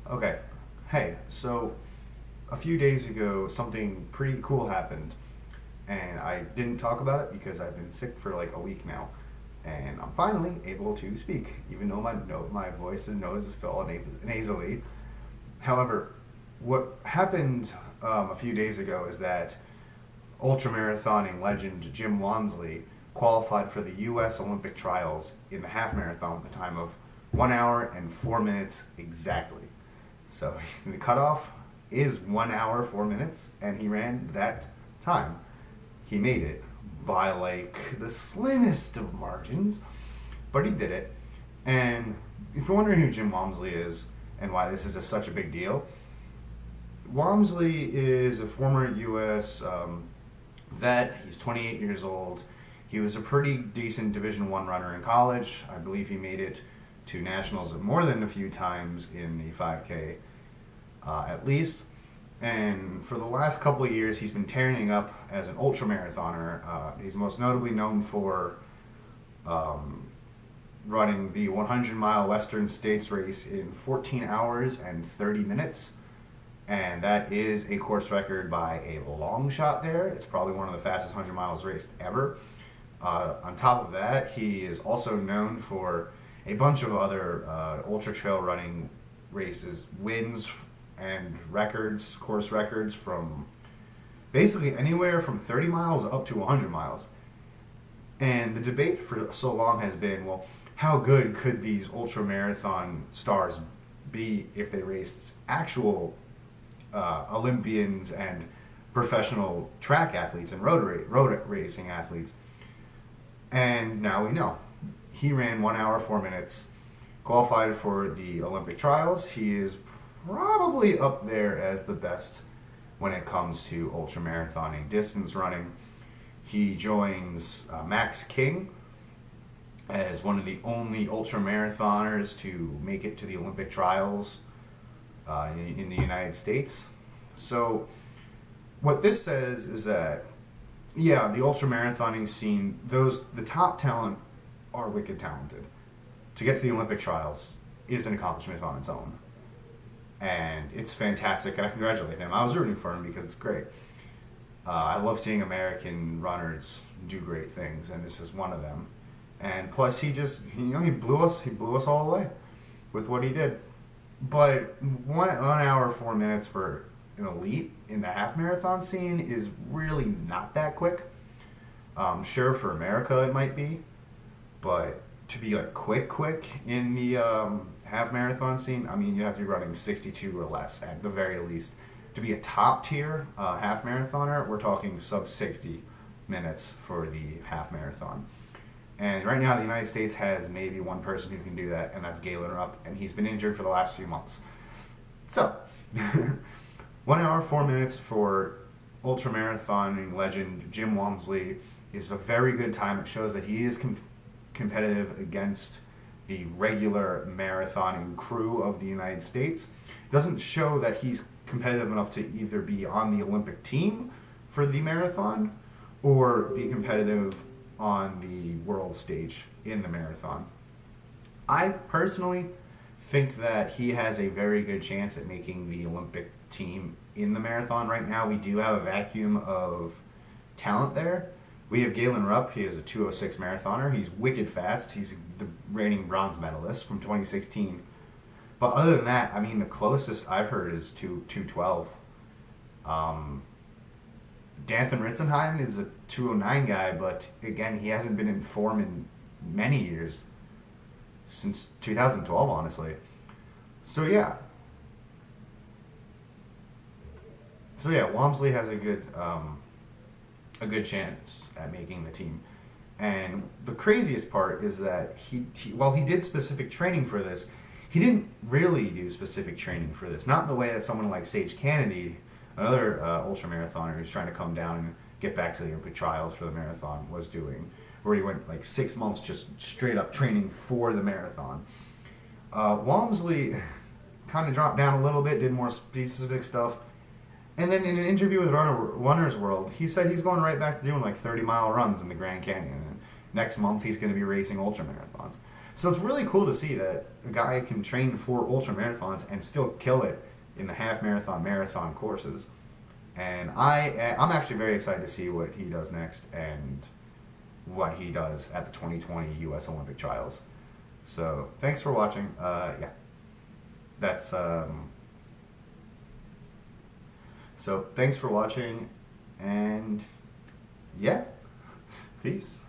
Okay. Hey, so a few days ago, something pretty cool happened, and I didn't talk about it because I've been sick for like a week now, and I'm finally able to speak, even though my voice and nose is still all nasally. However, what happened a few days ago is that ultramarathoning legend Jim Walmsley qualified for the U.S. Olympic trials in the half marathon with a time of 1 hour and 4 minutes exactly. So the cutoff is 1 hour, 4 minutes, and he ran that time. He made it by like the slimmest of margins, but he did it. And if you're wondering who Jim Walmsley is and why this is such a big deal, Walmsley is a former U.S. Vet. He's 28 years old. He was a pretty decent Division I runner in college. I believe he made it to nationals more than a few times in the 5K, at least. And for the last couple of years, he's been tearing up as an ultramarathoner. He's most notably known for running the 100-mile Western States race in 14 hours and 30 minutes. And that is a course record by a long shot there. It's probably one of the fastest 100 miles raced ever. On top of that, he is also known for a bunch of other ultra trail running races, wins and records, course records from basically anywhere from 30 miles up to 100 miles. And the debate for so long has been, well, how good could these ultra marathon stars be if they raced actual Olympians and professional track athletes and road racing athletes? And now we know. He ran 1 hour, 4 minutes, qualified for the Olympic trials. He is probably up there as the best when it comes to ultramarathoning, distance running. He joins Max King as one of the only ultramarathoners to make it to the Olympic trials in the United States. So what this says is that, yeah, the ultramarathoning scene, the top talent are wicked talented. To get to the Olympic trials is an accomplishment on its own. And it's fantastic, and I congratulate him. I was rooting for him because it's great. I love seeing American runners do great things, and this is one of them. And plus, he blew us all away with what he did. But 1 hour, 4 minutes for an elite in the half marathon scene is really not that quick. Sure, for America it might be, but to be like quick in the half marathon scene, I mean, you have to be running 62 or less at the very least. To be a top tier half marathoner, we're talking sub 60 minutes for the half marathon. And right now, the United States has maybe one person who can do that, and that's Galen Rupp, and he's been injured for the last few months. So, 1 hour, 4 minutes for ultramarathoning legend Jim Walmsley is a very good time. It shows that he is competitive against the regular marathoning crew of the United States. It doesn't show that he's competitive enough to either be on the Olympic team for the marathon or be competitive on the world stage in the marathon. I personally think that he has a very good chance at making the Olympic team in the marathon. Right now, we do have a vacuum of talent there. We have Galen Rupp. He is a 2:06 marathoner. He's wicked fast. He's the reigning bronze medalist from 2016. But other than that, I mean, the closest I've heard is 2:12. Dathan Ritzenheim is a 2:09 guy, but again, he hasn't been in form in many years, since 2012, honestly. So yeah. Walmsley has a good chance at making the team. And the craziest part is that while he did specific training for this, he didn't really do specific training for this. Not in the way that someone like Sage Kennedy, another ultramarathoner who's trying to come down and get back to the Olympic trials for the marathon, was doing, where he went like 6 months just straight up training for the marathon. Walmsley kind of dropped down a little bit, did more specific stuff. And then in an interview with Runner's World, he said he's going right back to doing like 30-mile runs in the Grand Canyon. And next month he's going to be racing ultramarathons. So it's really cool to see that a guy can train for ultra marathons and still kill it in the half marathon, marathon courses. And I'm actually very excited to see what he does next and what he does at the 2020 U.S. Olympic Trials. So thanks for watching. Yeah, that's so thanks for watching, and yeah, peace.